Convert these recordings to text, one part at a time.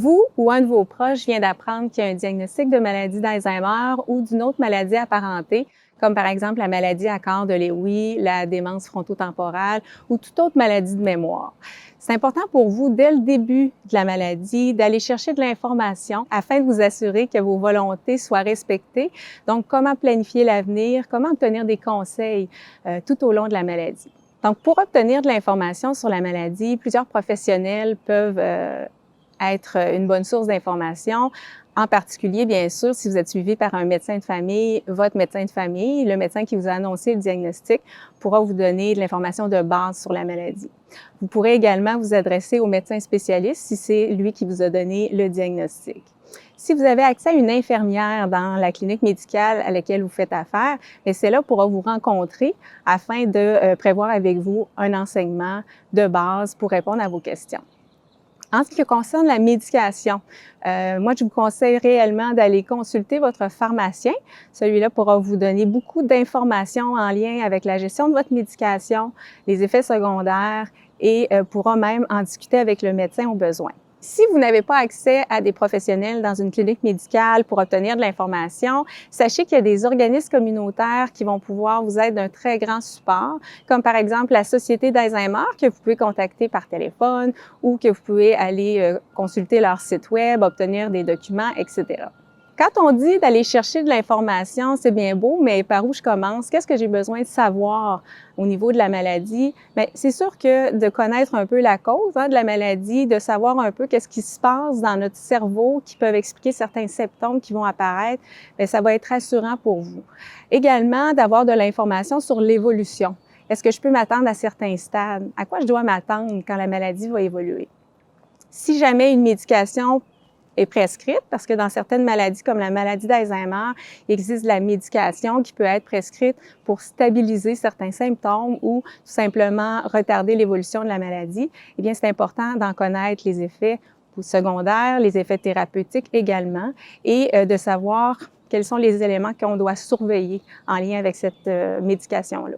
vous ou un de vos proches vient d'apprendre qu'il y a un diagnostic de maladie d'Alzheimer ou d'une autre maladie apparentée, comme par exemple la maladie à corps de Lewy, la démence frontotemporale ou toute autre maladie de mémoire. C'est important pour vous, dès le début de la maladie, d'aller chercher de l'information afin de vous assurer que vos volontés soient respectées. Donc, comment planifier l'avenir, comment obtenir des conseils tout au long de la maladie. Donc, pour obtenir de l'information sur la maladie, plusieurs professionnels peuvent être une bonne source d'information. En particulier, bien sûr, si vous êtes suivi par un médecin de famille, votre médecin de famille, le médecin qui vous a annoncé le diagnostic, pourra vous donner de l'information de base sur la maladie. Vous pourrez également vous adresser au médecin spécialiste si c'est lui qui vous a donné le diagnostic. Si vous avez accès à une infirmière dans la clinique médicale à laquelle vous faites affaire, celle-là pourra vous rencontrer afin de prévoir avec vous un enseignement de base pour répondre à vos questions. En ce qui concerne la médication, moi, je vous conseille réellement d'aller consulter votre pharmacien. Celui-là pourra vous donner beaucoup d'informations en lien avec la gestion de votre médication, les effets secondaires et pourra même en discuter avec le médecin au besoin. Si vous n'avez pas accès à des professionnels dans une clinique médicale pour obtenir de l'information, sachez qu'il y a des organismes communautaires qui vont pouvoir vous être d'un très grand support, comme par exemple la Société d'Alzheimer que vous pouvez contacter par téléphone ou que vous pouvez aller consulter leur site web, obtenir des documents, etc. Quand on dit d'aller chercher de l'information, c'est bien beau, mais par où je commence? Qu'est-ce que j'ai besoin de savoir au niveau de la maladie? Bien, c'est sûr que de connaître un peu la cause de la maladie, de savoir un peu qu'est-ce qui se passe dans notre cerveau qui peuvent expliquer certains symptômes qui vont apparaître, bien, ça va être rassurant pour vous. Également, d'avoir de l'information sur l'évolution. Est-ce que je peux m'attendre à certains stades? À quoi je dois m'attendre quand la maladie va évoluer? Si jamais une médication est prescrite, parce que dans certaines maladies comme la maladie d'Alzheimer, il existe de la médication qui peut être prescrite pour stabiliser certains symptômes ou tout simplement retarder l'évolution de la maladie. Eh bien, c'est important d'en connaître les effets secondaires, les effets thérapeutiques également, et de savoir quels sont les éléments qu'on doit surveiller en lien avec cette médication-là.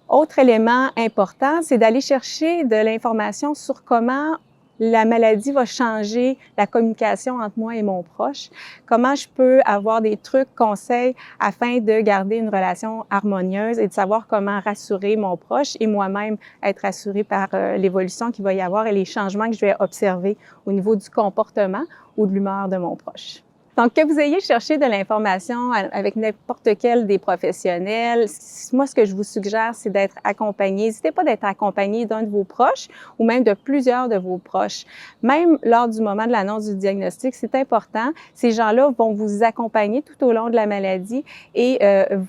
Autre élément important, c'est d'aller chercher de l'information sur comment la maladie va changer la communication entre moi et mon proche. Comment je peux avoir des trucs, conseils afin de garder une relation harmonieuse et de savoir comment rassurer mon proche et moi-même être rassurée par l'évolution qu'il va y avoir et les changements que je vais observer au niveau du comportement ou de l'humeur de mon proche. Donc, que vous ayez cherché de l'information avec n'importe quel des professionnels, moi, ce que je vous suggère, c'est d'être accompagné. N'hésitez pas d'être accompagné d'un de vos proches ou même de plusieurs de vos proches. Même lors du moment de l'annonce du diagnostic, c'est important. Ces gens-là vont vous accompagner tout au long de la maladie et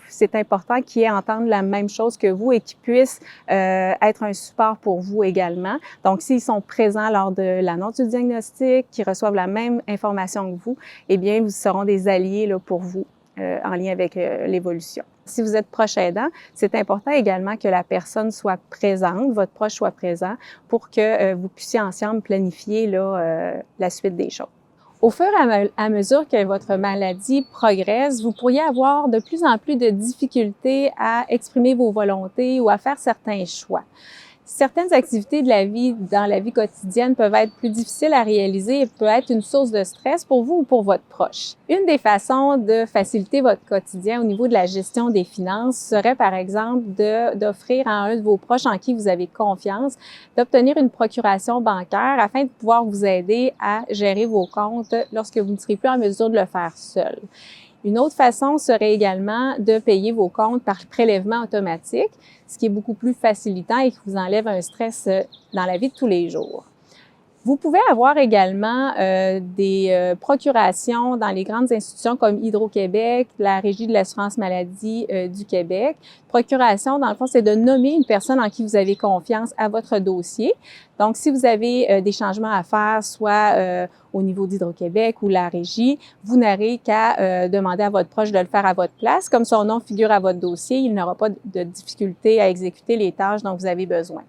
c'est important qu'ils entendent la même chose que vous et qu'ils puissent être un support pour vous également. Donc, s'ils sont présents lors de l'annonce du diagnostic, qu'ils reçoivent la même information que vous, eh bien, vous seront des alliés là, pour vous en lien avec l'évolution. Si vous êtes proche aidant, c'est important également que la personne soit présente, votre proche soit présent pour que vous puissiez ensemble planifier là, la suite des choses. Au fur et à mesure que votre maladie progresse, vous pourriez avoir de plus en plus de difficultés à exprimer vos volontés ou à faire certains choix. Certaines activités de la vie, dans la vie quotidienne, peuvent être plus difficiles à réaliser et peuvent être une source de stress pour vous ou pour votre proche. Une des façons de faciliter votre quotidien au niveau de la gestion des finances serait, par exemple, d'offrir à un de vos proches en qui vous avez confiance, d'obtenir une procuration bancaire afin de pouvoir vous aider à gérer vos comptes lorsque vous ne serez plus en mesure de le faire seul. Une autre façon serait également de payer vos comptes par prélèvement automatique, ce qui est beaucoup plus facilitant et qui vous enlève un stress dans la vie de tous les jours. Vous pouvez avoir également des procurations dans les grandes institutions comme Hydro-Québec, la Régie de l'assurance maladie du Québec. Procuration, dans le fond, c'est de nommer une personne en qui vous avez confiance à votre dossier. Donc, si vous avez des changements à faire, soit au niveau d'Hydro-Québec ou la Régie, vous n'aurez qu'à demander à votre proche de le faire à votre place. Comme son nom figure à votre dossier, il n'aura pas de difficulté à exécuter les tâches dont vous avez besoin.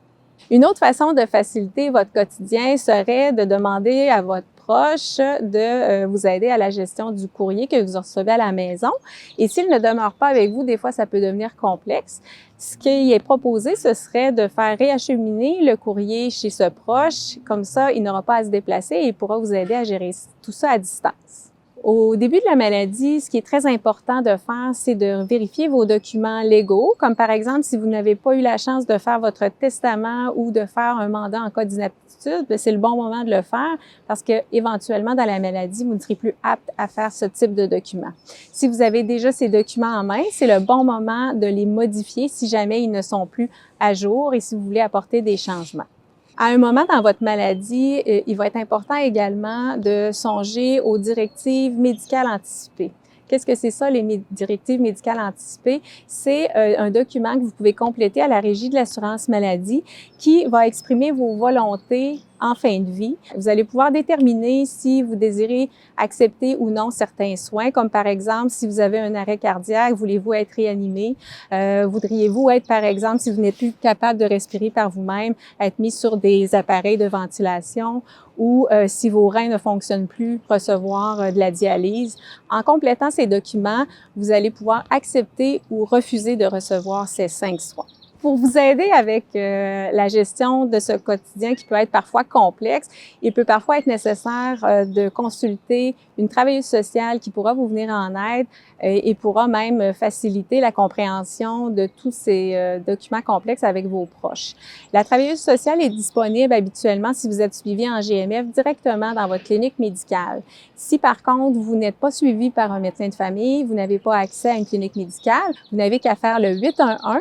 Une autre façon de faciliter votre quotidien serait de demander à votre proche de vous aider à la gestion du courrier que vous recevez à la maison. Et s'il ne demeure pas avec vous, des fois, ça peut devenir complexe. Ce qui est proposé, ce serait de faire réacheminer le courrier chez ce proche. Comme ça, il n'aura pas à se déplacer et il pourra vous aider à gérer tout ça à distance. Au début de la maladie, ce qui est très important de faire, c'est de vérifier vos documents légaux, comme par exemple, si vous n'avez pas eu la chance de faire votre testament ou de faire un mandat en cas d'inaptitude, c'est le bon moment de le faire parce que éventuellement dans la maladie, vous ne serez plus apte à faire ce type de documents. Si vous avez déjà ces documents en main, c'est le bon moment de les modifier si jamais ils ne sont plus à jour et si vous voulez apporter des changements. À un moment dans votre maladie, il va être important également de songer aux directives médicales anticipées. Qu'est-ce que c'est ça, les directives médicales anticipées? C'est un document que vous pouvez compléter à la Régie de l'assurance maladie qui va exprimer vos volontés en fin de vie. Vous allez pouvoir déterminer si vous désirez accepter ou non certains soins, comme par exemple, si vous avez un arrêt cardiaque, voulez-vous être réanimé? Voudriez-vous être, par exemple, si vous n'êtes plus capable de respirer par vous-même, être mis sur des appareils de ventilation ou si vos reins ne fonctionnent plus, recevoir de la dialyse. En complétant ces documents, vous allez pouvoir accepter ou refuser de recevoir ces 5 soins. Pour vous aider avec la gestion de ce quotidien qui peut être parfois complexe, il peut parfois être nécessaire de consulter une travailleuse sociale qui pourra vous venir en aide et pourra même faciliter la compréhension de tous ces documents complexes avec vos proches. La travailleuse sociale est disponible habituellement si vous êtes suivi en GMF directement dans votre clinique médicale. Si par contre vous n'êtes pas suivi par un médecin de famille, vous n'avez pas accès à une clinique médicale, vous n'avez qu'à faire le 811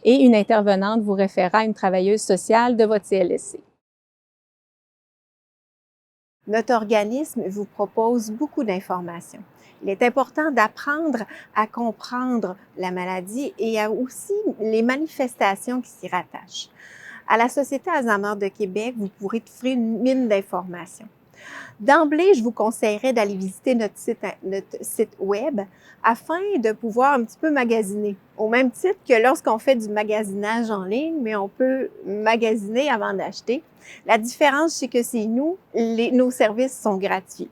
et une intervenante vous référera à une travailleuse sociale de votre CLSC. Notre organisme vous propose beaucoup d'informations. Il est important d'apprendre à comprendre la maladie et aussi les manifestations qui s'y rattachent. À la Société Alzheimer de Québec, vous pourrez trouver une mine d'informations. D'emblée, je vous conseillerais d'aller visiter notre site web afin de pouvoir un petit peu magasiner. Au même titre que lorsqu'on fait du magasinage en ligne, mais on peut magasiner avant d'acheter. La différence, c'est que c'est nos services sont gratuits.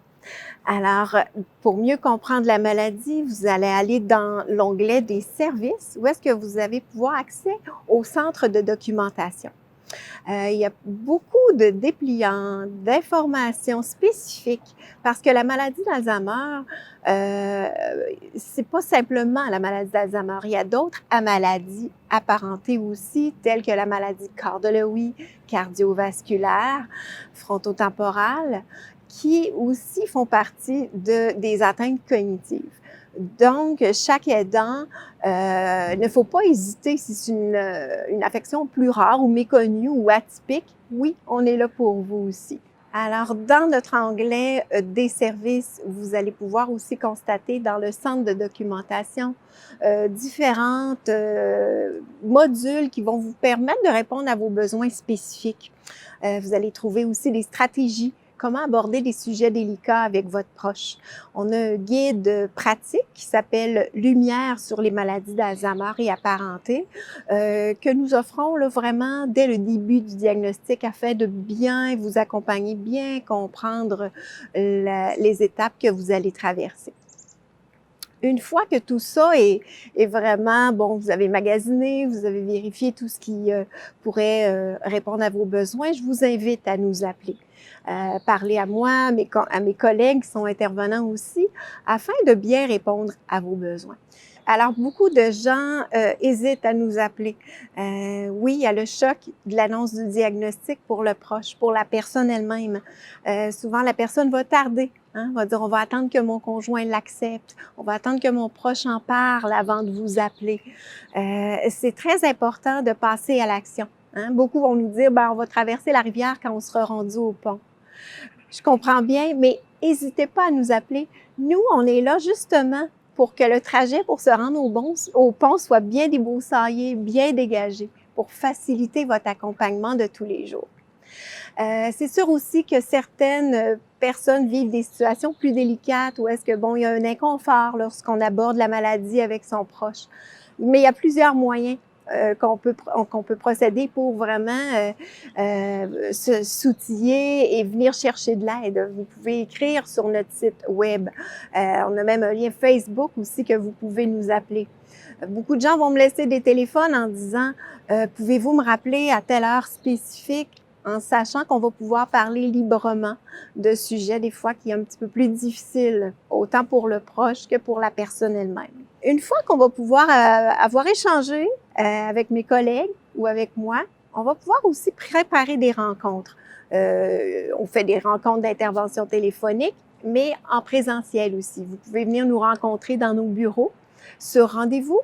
Alors, pour mieux comprendre la maladie, vous allez aller dans l'onglet des services où est-ce que vous avez pouvoir accès au centre de documentation. Il y a beaucoup de dépliants, d'informations spécifiques parce que la maladie d'Alzheimer, c'est pas simplement la maladie d'Alzheimer. Il y a d'autres maladies apparentées aussi, telles que la maladie de Corder-Lewis, cardiovasculaire, frontotemporale, qui aussi font partie des atteintes cognitives. Donc, chaque aidant, ne faut pas hésiter si c'est une affection plus rare ou méconnue ou atypique. Oui, on est là pour vous aussi. Alors, dans notre onglet des services, vous allez pouvoir aussi constater dans le centre de documentation différentes modules qui vont vous permettre de répondre à vos besoins spécifiques. Vous allez trouver aussi des stratégies. Comment aborder des sujets délicats avec votre proche. On a un guide pratique qui s'appelle Lumière sur les maladies d'Alzheimer et apparentées que nous offrons là, vraiment dès le début du diagnostic afin de bien vous accompagner, bien comprendre les étapes que vous allez traverser. Une fois que tout ça est vraiment, bon, vous avez magasiné, vous avez vérifié tout ce qui pourrait répondre à vos besoins, je vous invite à nous appeler. Parler à moi, à mes collègues qui sont intervenants aussi, afin de bien répondre à vos besoins. Alors, beaucoup de gens hésitent à nous appeler. Oui, il y a le choc de l'annonce du diagnostic pour le proche, pour la personne elle-même. Souvent, la personne va tarder. Va dire, on va attendre que mon conjoint l'accepte. On va attendre que mon proche en parle avant de vous appeler. C'est très important de passer à l'action. Beaucoup vont nous dire, on va traverser la rivière quand on sera rendu au pont. Je comprends bien, mais n'hésitez pas à nous appeler. Nous, on est là justement pour que le trajet pour se rendre au pont soit bien débroussaillé, bien dégagé, pour faciliter votre accompagnement de tous les jours. C'est sûr aussi que certaines personnes vivent des situations plus délicates où est-ce que, il y a un inconfort lorsqu'on aborde la maladie avec son proche. Mais il y a plusieurs moyens qu'on peut procéder pour vraiment s'outiller et venir chercher de l'aide. Vous pouvez écrire sur notre site web. On a même un lien Facebook aussi que vous pouvez nous appeler. Beaucoup de gens vont me laisser des téléphones en disant « Pouvez-vous me rappeler à telle heure spécifique? » en sachant qu'on va pouvoir parler librement de sujets des fois qui est un petit peu plus difficiles, autant pour le proche que pour la personne elle-même. Une fois qu'on va pouvoir avoir échangé avec mes collègues ou avec moi, on va pouvoir aussi préparer des rencontres. On fait des rencontres d'intervention téléphonique, mais en présentiel aussi. Vous pouvez venir nous rencontrer dans nos bureaux sur rendez-vous,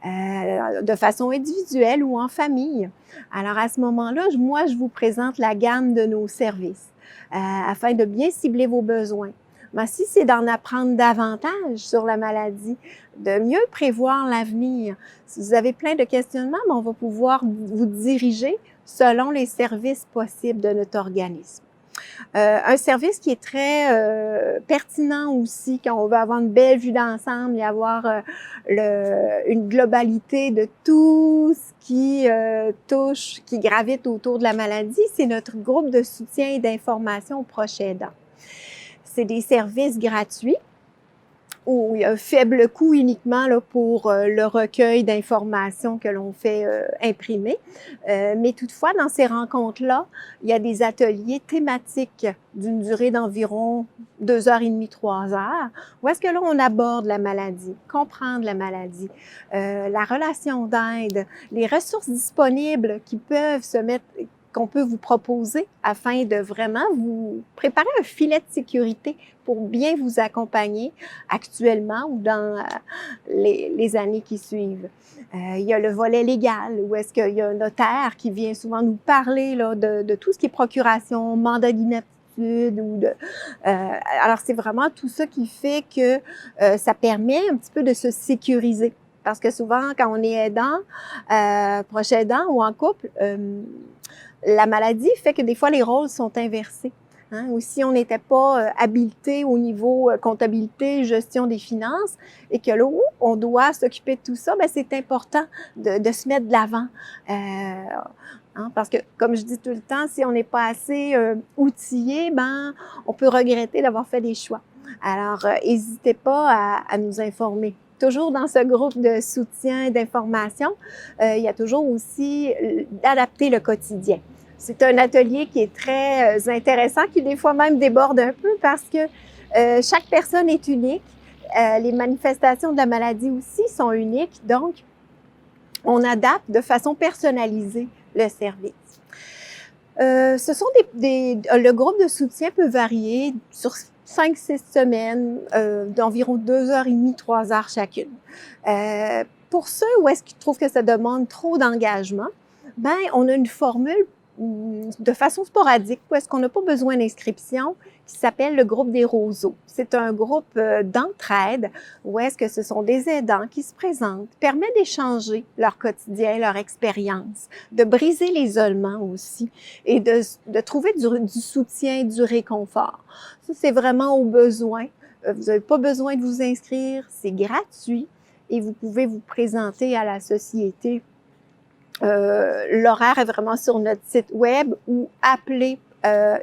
de façon individuelle ou en famille. Alors, à ce moment-là, moi, je vous présente la gamme de nos services afin de bien cibler vos besoins. Mais si c'est d'en apprendre davantage sur la maladie, de mieux prévoir l'avenir, si vous avez plein de questionnements, on va pouvoir vous diriger selon les services possibles de notre organisme. Un service qui est très pertinent aussi quand on veut avoir une belle vue d'ensemble et avoir une globalité de tout ce qui touche, qui gravite autour de la maladie, c'est notre groupe de soutien et d'information aux proches aidants. C'est des services gratuits où il y a un faible coût uniquement là, pour le recueil d'informations que l'on fait imprimer. Mais toutefois, dans ces rencontres-là, il y a des ateliers thématiques d'une durée d'environ 2h30, 3 heures, où est-ce que là, on aborde la maladie, comprendre la maladie, la relation d'aide, les ressources disponibles qui peuvent se mettre qu'on peut vous proposer afin de vraiment vous préparer un filet de sécurité pour bien vous accompagner actuellement ou dans les années qui suivent. Il y a le volet légal, où est-ce qu'il y a un notaire qui vient souvent nous parler là, de tout ce qui est procuration, mandat d'inaptitude ou de... alors, c'est vraiment tout ça qui fait que ça permet un petit peu de se sécuriser. Parce que souvent, quand on est aidant, proche aidant ou en couple, la maladie fait que des fois, les rôles sont inversés. Hein? Ou si on n'était pas habilité au niveau comptabilité, gestion des finances, et que là, on doit s'occuper de tout ça, bien, c'est important de se mettre de l'avant. Hein? Parce que, comme je dis tout le temps, si on n'est pas assez outillé, ben, on peut regretter d'avoir fait des choix. Alors, n'hésitez pas à nous informer. Toujours dans ce groupe de soutien et d'information, il y a toujours aussi d'adapter le quotidien. C'est un atelier qui est très intéressant, qui des fois même déborde un peu parce que chaque personne est unique. Les manifestations de la maladie aussi sont uniques, donc on adapte de façon personnalisée le service. Ce sont le groupe de soutien peut varier sur 5-6 semaines, d'environ 2h30, 3 heures chacune. Pour ceux où est-ce qu'ils trouvent que ça demande trop d'engagement, ben on a une formule de façon sporadique, où est-ce qu'on n'a pas besoin d'inscription, qui s'appelle le groupe des roseaux. C'est un groupe d'entraide, où est-ce que ce sont des aidants qui se présentent, permet d'échanger leur quotidien, leur expérience, de briser l'isolement aussi, et de trouver du soutien, du réconfort. Ça, c'est vraiment au besoin. Vous n'avez pas besoin de vous inscrire, c'est gratuit, et vous pouvez vous présenter à la société. L'horaire est vraiment sur notre site web ou appeler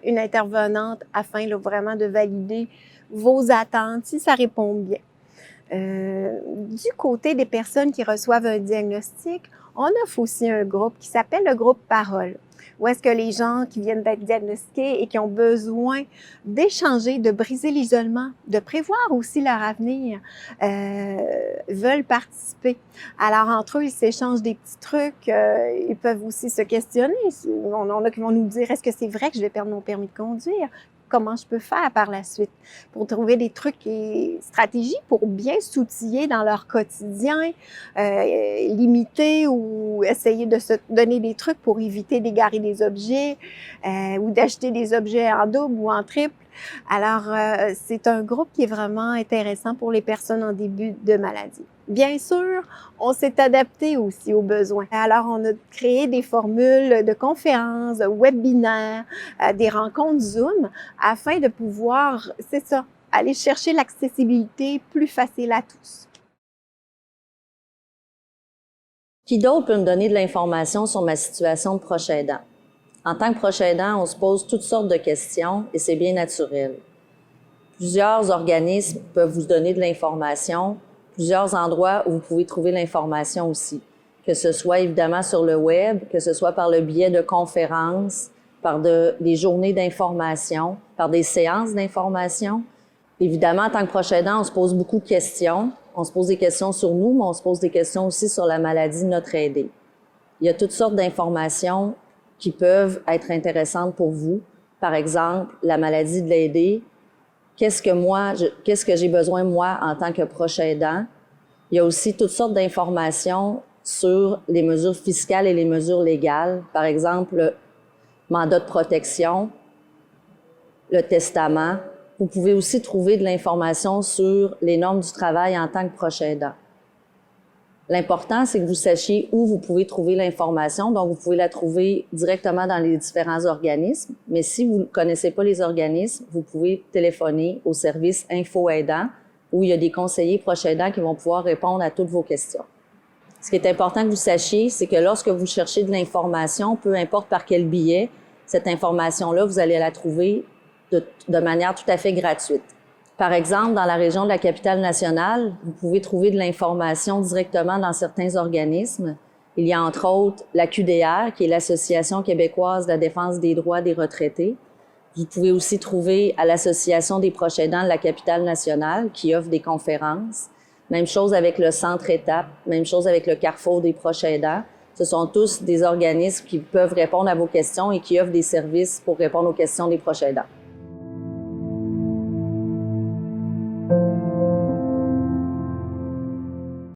une intervenante afin là, vraiment de valider vos attentes si ça répond bien. Du côté des personnes qui reçoivent un diagnostic, on offre aussi un groupe qui s'appelle le groupe Parole, où est-ce que les gens qui viennent d'être diagnostiqués et qui ont besoin d'échanger, de briser l'isolement, de prévoir aussi leur avenir, veulent participer. Alors, entre eux, ils s'échangent des petits trucs, ils peuvent aussi se questionner. On en a qui vont nous dire, est-ce que c'est vrai que je vais perdre mon permis de conduire? Comment je peux faire par la suite pour trouver des trucs et stratégies pour bien s'outiller dans leur quotidien, limiter ou essayer de se donner des trucs pour éviter d'égarer des objets ou d'acheter des objets en double ou en triple. Alors, c'est un groupe qui est vraiment intéressant pour les personnes en début de maladie. Bien sûr, on s'est adapté aussi aux besoins. Alors, on a créé des formules de conférences, de webinaires, des rencontres Zoom, afin de pouvoir, c'est ça, aller chercher l'accessibilité plus facile à tous. Qui d'autre peut me donner de l'information sur ma situation de proche aidant? En tant que proche aidant, on se pose toutes sortes de questions et c'est bien naturel. Plusieurs organismes peuvent vous donner de l'information, plusieurs endroits où vous pouvez trouver l'information aussi, que ce soit évidemment sur le web, que ce soit par le biais de conférences, par des journées d'information, par des séances d'information. Évidemment, en tant que proche aidant, on se pose beaucoup de questions. On se pose des questions sur nous, mais on se pose des questions aussi sur la maladie de notre aidé. Il y a toutes sortes d'informations qui peuvent être intéressantes pour vous. Par exemple, la maladie de l'aidé. Qu'est-ce que j'ai besoin, moi, en tant que proche aidant? Il y a aussi toutes sortes d'informations sur les mesures fiscales et les mesures légales. Par exemple, le mandat de protection, le testament. Vous pouvez aussi trouver de l'information sur les normes du travail en tant que proche aidant. L'important, c'est que vous sachiez où vous pouvez trouver l'information. Donc, vous pouvez la trouver directement dans les différents organismes. Mais si vous ne connaissez pas les organismes, vous pouvez téléphoner au service Info Aidant où il y a des conseillers proches aidants qui vont pouvoir répondre à toutes vos questions. Ce qui est important que vous sachiez, c'est que lorsque vous cherchez de l'information, peu importe par quel biais, cette information-là, vous allez la trouver de manière tout à fait gratuite. Par exemple, dans la région de la Capitale-Nationale, vous pouvez trouver de l'information directement dans certains organismes. Il y a entre autres la QDR, qui est l'Association québécoise de la défense des droits des retraités. Vous pouvez aussi trouver à l'Association des proches aidants de la Capitale-Nationale, qui offre des conférences. Même chose avec le Centre Étape, même chose avec le Carrefour des proches aidants. Ce sont tous des organismes qui peuvent répondre à vos questions et qui offrent des services pour répondre aux questions des proches aidants.